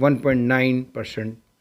1.9%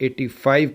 85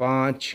$5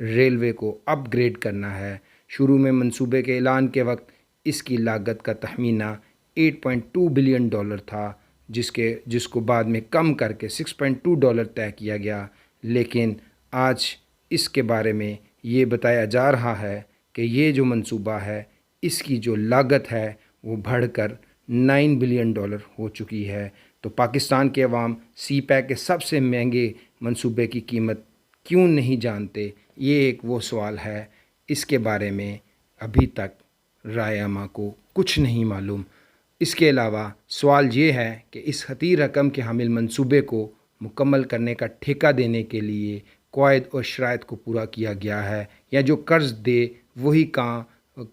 railway کو اپ grade کرنا ہے۔ شروع میں منصوبے کے اعلان کے وقت اس کی لاگت کا تخمینہ $8.2 بلین تھا، جس کو بعد میں کم کر کے $6.2 طے کیا گیا، لیکن آج اس کے بارے میں یہ بتایا جا رہا ہے کہ یہ جو منصوبہ ہے اس کی جو لاگت ہے وہ بڑھ کر $9 بلین ہو چکی ہے۔ تو پاکستان کے عوام سی پیک کے سب سے مہنگے منصوبے کی قیمت کیوں نہیں جانتے؟ یہ ایک وہ سوال ہے، اس کے بارے میں ابھی تک رائے عامہ کو کچھ نہیں معلوم۔ اس کے علاوہ سوال یہ ہے کہ اس حقیر رقم کے حامل منصوبے کو مکمل کرنے کا ٹھیکہ دینے کے لیے قواعد اور شرائط کو پورا کیا گیا ہے، یا جو قرض دے وہی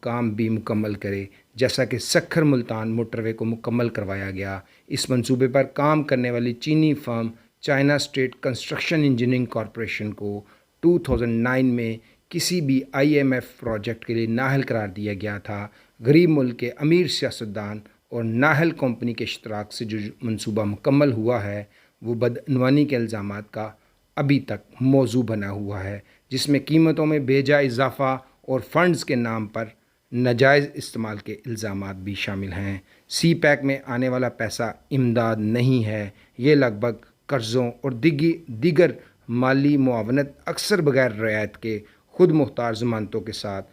کام بھی مکمل کرے، جیسا کہ سکھر ملتان موٹر وے کو مکمل کروایا گیا۔ اس منصوبے پر کام کرنے والی چینی firm China State Construction Engineering Corporation کو 2009 میں کسی بھی IMF پروجیکٹ کے لیے نااہل قرار دیا گیا تھا۔ غریب ملک کے امیر سیاستدان اور نااہل کمپنی کے اشتراک سے جو منصوبہ مکمل ہوا ہے وہ بدعنوانی کے الزامات کا ابھی تک موضوع بنا ہوا ہے، جس میں قیمتوں میں بے جا اضافہ اور فنڈز کے نام پر ناجائز استعمال کے الزامات بھی شامل ہیں۔ سی پیک میں آنے والا پیسہ امداد نہیں ہے، یہ لگ بھگ قرضوں اور دیگر مالی معاونت اکثر بغیر رعایت کے خود مختار ضمانتوں کے ساتھ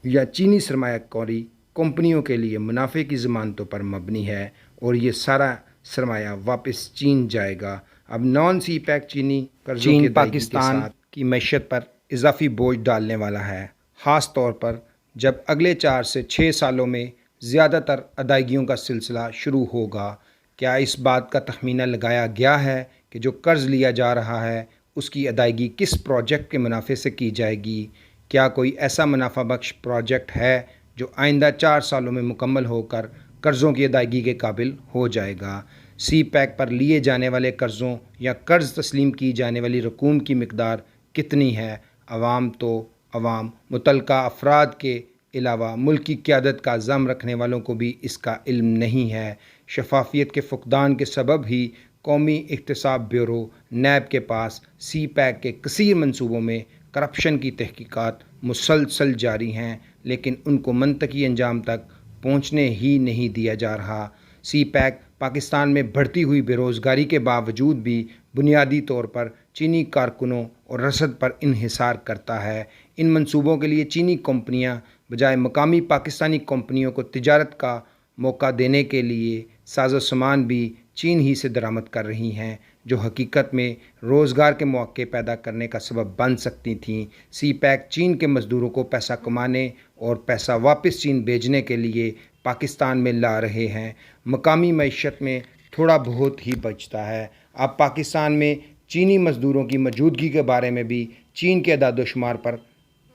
یا چینی سرمایہ کاری کمپنیوں کے لیے منافع کی ضمانتوں پر مبنی ہے، اور یہ سارا سرمایہ واپس چین جائے گا۔ اب نان سی پیک چینی قرضوں کی پاکستان کی معیشت پر اضافی بوجھ ڈالنے والا ہے، خاص طور پر جب اگلے 4 سے 6 سالوں میں زیادہ تر ادائیگیوں کا سلسلہ شروع ہوگا۔ کیا اس بات کا تخمینہ لگایا گیا ہے کہ جو قرض لیا جا رہا ہے اس کی ادائیگی کس پروجیکٹ کے منافع سے کی جائے گی؟ کیا کوئی ایسا منافع بخش پروجیکٹ ہے جو آئندہ 4 سالوں میں مکمل ہو کر قرضوں کی ادائیگی کے قابل ہو جائے گا؟ سی پیک پر لیے جانے والے قرضوں یا قرض تسلیم کی جانے والی رقوم کی مقدار کتنی ہے؟ عوام متعلقہ افراد کے علاوہ ملکی قیادت کا عزم رکھنے والوں کو بھی اس کا علم نہیں ہے۔ شفافیت کے فقدان کے سبب ہی قومی احتساب بیورو نیب کے پاس سی پیک کے کثیر منصوبوں میں کرپشن کی تحقیقات مسلسل جاری ہیں، لیکن ان کو منطقی انجام تک پہنچنے ہی نہیں دیا جا رہا۔ سی پیک پاکستان میں بڑھتی ہوئی بے روزگاری کے باوجود بھی بنیادی طور پر چینی کارکنوں اور رسد پر انحصار کرتا ہے۔ ان منصوبوں کے لیے چینی کمپنیاں بجائے مقامی پاکستانی کمپنیوں کو تجارت کا موقع دینے کے لیے ساز و سامان بھی چین ہی سے درآمد کر رہی ہیں، جو حقیقت میں روزگار کے مواقع پیدا کرنے کا سبب بن سکتی تھیں۔ سی پیک چین کے مزدوروں کو پیسہ کمانے اور پیسہ واپس چین بھیجنے کے لیے پاکستان میں لا رہے ہیں۔ مقامی معیشت میں تھوڑا بہت ہی بچتا ہے۔ اب پاکستان میں چینی مزدوروں کی موجودگی کے بارے میں بھی چین کے اعداد و شمار پر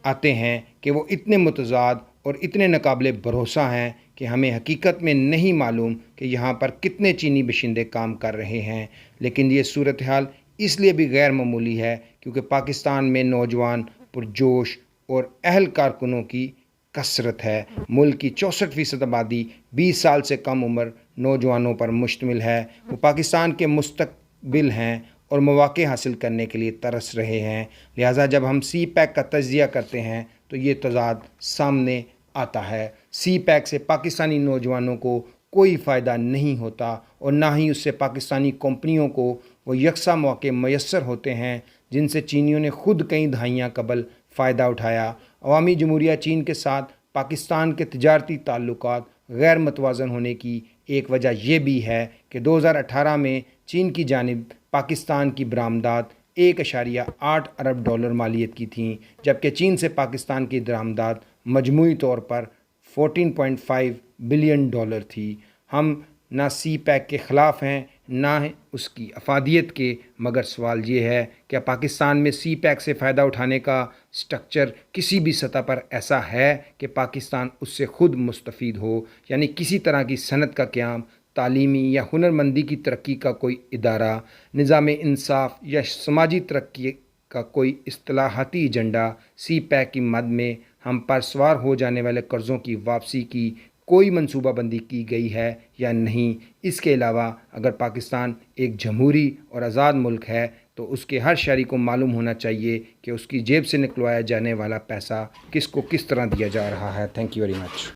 آتے ہیں کہ وہ اتنے متضاد اور اتنے ناقابل بھروسہ ہیں کہ ہمیں حقیقت میں نہیں معلوم کہ یہاں پر کتنے چینی باشندے کام کر رہے ہیں۔ لیکن یہ صورتحال اس لیے بھی غیر معمولی ہے کیونکہ پاکستان میں نوجوان پرجوش اور اہل کارکنوں کی کثرت ہے۔ ملک کی 64% آبادی 20 سال سے کم عمر نوجوانوں پر مشتمل ہے۔ وہ پاکستان کے مستقبل ہیں اور مواقع حاصل کرنے کے لیے ترس رہے ہیں۔ لہٰذا جب ہم سی پیک کا تجزیہ کرتے ہیں تو یہ تضاد سامنے آتا ہے۔ سی پیک سے پاکستانی نوجوانوں کو کوئی فائدہ نہیں ہوتا اور نہ ہی اس سے پاکستانی کمپنیوں کو وہ یکساں مواقع میسر ہوتے ہیں جن سے چینیوں نے خود کئی دہائیاں قبل فائدہ اٹھایا۔ عوامی جمہوریہ چین کے ساتھ پاکستان کے تجارتی تعلقات غیر متوازن ہونے کی ایک وجہ یہ بھی ہے کہ 2018 میں چین کی جانب پاکستان کی برآمدات $1.8 ارب مالیت کی تھیں، جبکہ چین سے پاکستان کی درآمدات مجموعی طور پر $14.5 بلین تھی۔ ہم نہ سی پیک کے خلاف ہیں نہ اس کی افادیت کے، مگر سوال یہ ہے کہ پاکستان میں سی پیک سے فائدہ اٹھانے کا سٹرکچر کسی بھی سطح پر ایسا ہے کہ پاکستان اس سے خود مستفید ہو، یعنی کسی طرح کی صنعت کا قیام، تعلیمی یا ہنرمندی کی ترقی کا کوئی ادارہ، نظام انصاف یا سماجی ترقی کا کوئی اصطلاحاتی ایجنڈا۔ سی پیک کی مد میں ہم پر سوار ہو جانے والے قرضوں کی واپسی کی کوئی منصوبہ بندی کی گئی ہے یا نہیں۔ اس کے علاوہ اگر پاکستان ایک جمہوری اور آزاد ملک ہے تو اس کے ہر شہری کو معلوم ہونا چاہیے کہ اس کی جیب سے نکلوایا جانے والا پیسہ کس کو کس طرح دیا جا رہا ہے۔ Thank you very much.